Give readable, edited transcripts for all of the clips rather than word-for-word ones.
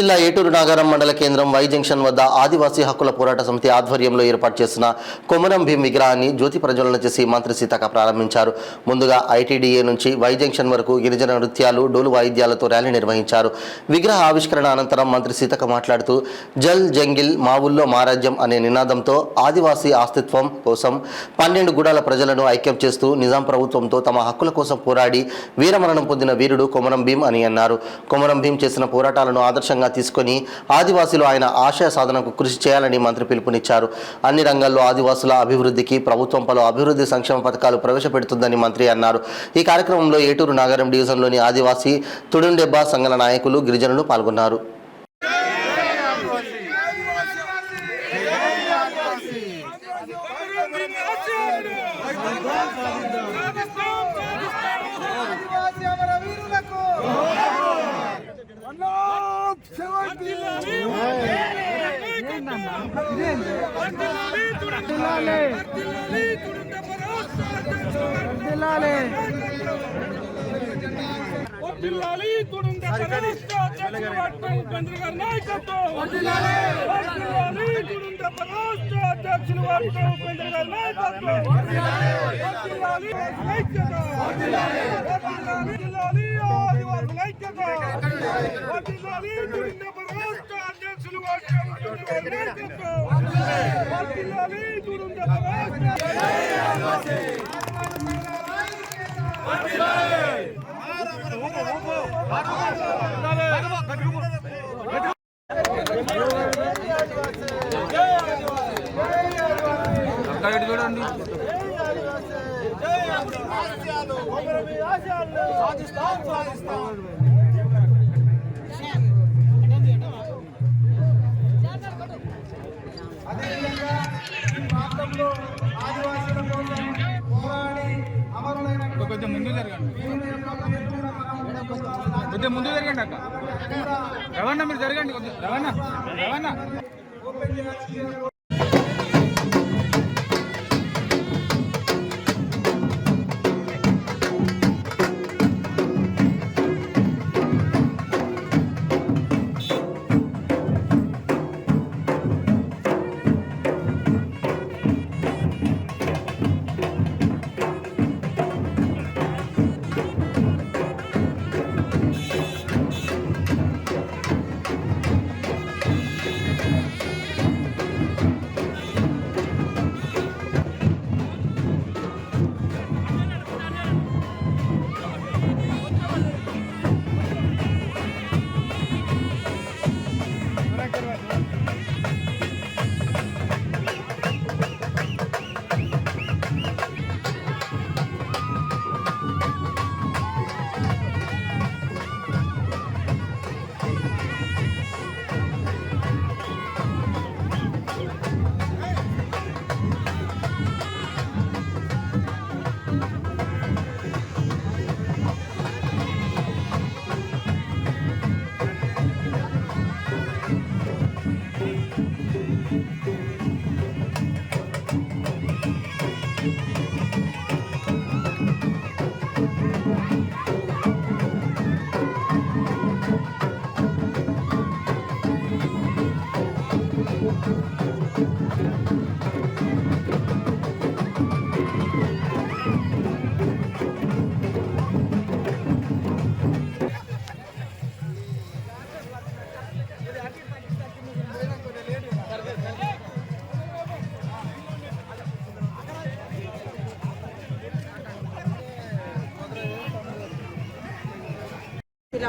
జిల్లా ఏటూరు నాగారం మండల కేంద్రం వై జంక్షన్ వద్ద ఆదివాసీ హక్కుల పోరాట సమితి ఆధ్వర్యంలో ఏర్పాటు చేసిన కొమరం భీం విగ్రహాన్ని జ్యోతి ప్రజ్వలన చేసి మంత్రి సీతక్క ప్రారంభించారు. ముందుగా ఐటీడీఏ నుంచి వై జంక్షన్ వరకు గిరిజన నృత్యాలు, డోలు వాయిద్యాలతో ర్యాలీ నిర్వహించారు. విగ్రహ ఆవిష్కరణ అనంతరం మంత్రి సీతక్క మాట్లాడుతూ జల్ జంగిల్ మా ఊళ్ళో మా రాజ్యం అనే నినాదంతో ఆదివాసీ అస్తిత్వం కోసం 12 గుడాల ప్రజలను ఐక్యం చేస్తూ నిజాం ప్రభుత్వంతో తమ హక్కుల కోసం పోరాడి వీరమరణం పొందిన వీరుడు కొమరం భీం అని అన్నారు. కొమరం భీం చేసిన పోరాటాలను ఆదర్శంగా తీసుకొని ఆదివాసులు ఆయన ఆశయ సాధనకు కృషి చేయాలని మంత్రి పిలుపునిచ్చారు. అన్ని రంగాల్లో ఆదివాసుల అభివృద్ధికి ప్రభుత్వం పలు అభివృద్ధి సంక్షేమ పథకాలు ప్రవేశపెడుతుందని మంత్రి అన్నారు. ఈ కార్యక్రమంలో ఏటూరు నాగారం డివిజన్లోని ఆదివాసీ తుడుండెబ్బ సంఘాల నాయకులు, గిరిజనులు పాల్గొన్నారు. అదేవిధంగా ఈ ప్రాంతంలో ఆదివాసుల కోసం పోరాడి అమరులైన కొంచెం ముందు జరగండి అక్క. రవణ మీరు జరగండి కొంచెం. రవణ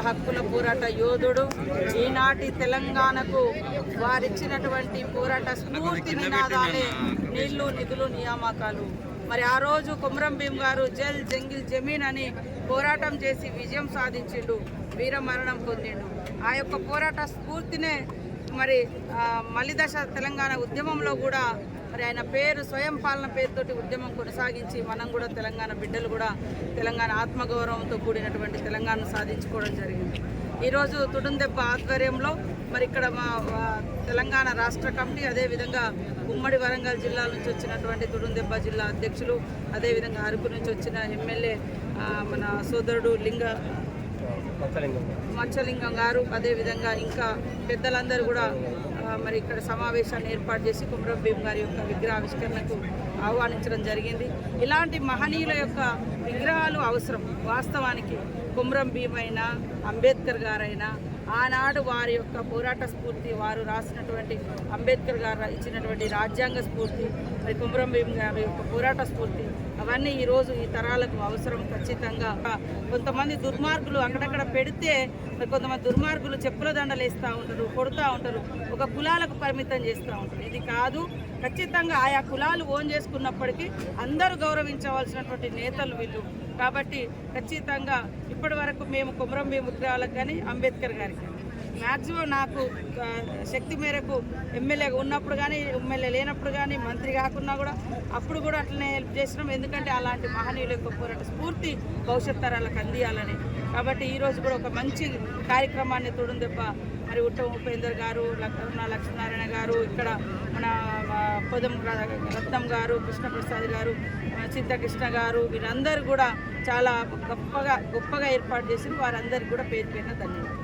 హక్కుల పోరాట యోధుడు. ఈనాటి తెలంగాణకు వారిచ్చినటువంటి పోరాట స్ఫూర్తి నినాదాలే నీళ్లు, నిధులు, నియామకాలు. మరి ఆ రోజు కొమరం భీం గారు జల్ జంగిల్ జమీన్ అని పోరాటం చేసి విజయం సాధించిండు, వీరమరణం పొందిండు. ఆ యొక్క పోరాట స్ఫూర్తినే మరి మలిదశ తెలంగాణ ఉద్యమంలో కూడా మరి ఆయన పేరు స్వయం పాలన పేరుతోటి ఉద్యమం కొనసాగించి మనం కూడా తెలంగాణ బిడ్డలు కూడా తెలంగాణ ఆత్మగౌరవంతో కూడినటువంటి తెలంగాణను సాధించుకోవడం జరిగింది. ఈరోజు తుడుందెబ్బ ఆధ్వర్యంలో మరి ఇక్కడ మా తెలంగాణ రాష్ట్ర కమిటీ, అదేవిధంగా ఉమ్మడి వరంగల్ జిల్లా నుంచి వచ్చినటువంటి తుడుందెబ్బ జిల్లా అధ్యక్షులు, అదేవిధంగా అరకు నుంచి వచ్చిన ఎమ్మెల్యే మన సోదరుడు లింగ మత్స్యలింగం గారు, అదేవిధంగా ఇంకా పెద్దలందరూ కూడా మరి ఇక్కడ సమావేశాన్ని ఏర్పాటు చేసి కొమరం భీం గారి యొక్క విగ్రహావిష్కరణకు ఆహ్వానించడం జరిగింది. ఇలాంటి మహనీయుల యొక్క విగ్రహాలు అవసరం. వాస్తవానికి కొమరం భీం అయినా అంబేద్కర్ గారైనా ఆనాడు వారి యొక్క పోరాట స్ఫూర్తి, వారు రాసినటువంటి అంబేద్కర్ గారు ఇచ్చినటువంటి రాజ్యాంగ స్ఫూర్తి, మరి కొమరం భీం గారి యొక్క పోరాట స్ఫూర్తి, అవన్నీ ఈరోజు ఈ తరాలకు అవసరం ఖచ్చితంగా. కొంతమంది దుర్మార్గులు అక్కడక్కడ పెడితే మరి కొంతమంది దుర్మార్గులు చెప్పుల దండలు వేస్తూ ఉంటారు, కొడుతూ ఉంటారు, ఒక కులాలకు పరిమితం చేస్తూ ఉంటారు. ఇది కాదు, ఖచ్చితంగా ఆయా కులాలు ఓన్ చేసుకున్నప్పటికీ అందరూ గౌరవించవలసినటువంటి నేతలు వీళ్ళు. కాబట్టి ఖచ్చితంగా ఇప్పటి వరకు మేము కొమరం భీం విగ్రహాలకు కానీ అంబేద్కర్ గారికి మ్యాక్సిమం నాకు శక్తి మేరకు ఎమ్మెల్యేగా ఉన్నప్పుడు కానీ, ఎమ్మెల్యే లేనప్పుడు కానీ, మంత్రి కాకున్నా కూడా అప్పుడు కూడా అట్లనే హెల్ప్ చేసినాం. ఎందుకంటే అలాంటి మహనీయుల యొక్క పోరాట స్ఫూర్తి భవిష్యత్ తరాలకు అందియాలని. కాబట్టి ఈరోజు కూడా ఒక మంచి కార్యక్రమాన్ని తోడుందెప్ప మరి ఉత్తమ ఉపేందర్ గారు, కరుణా లక్ష్మీనారాయణ గారు, ఇక్కడ మన పొదం రత్నం గారు, కృష్ణప్రసాద్ గారు, చింతకృష్ణ గారు, వీరందరూ కూడా చాలా గొప్పగా ఏర్పాటు చేసి వారందరికీ కూడా పేరు ధన్యవాదాలు.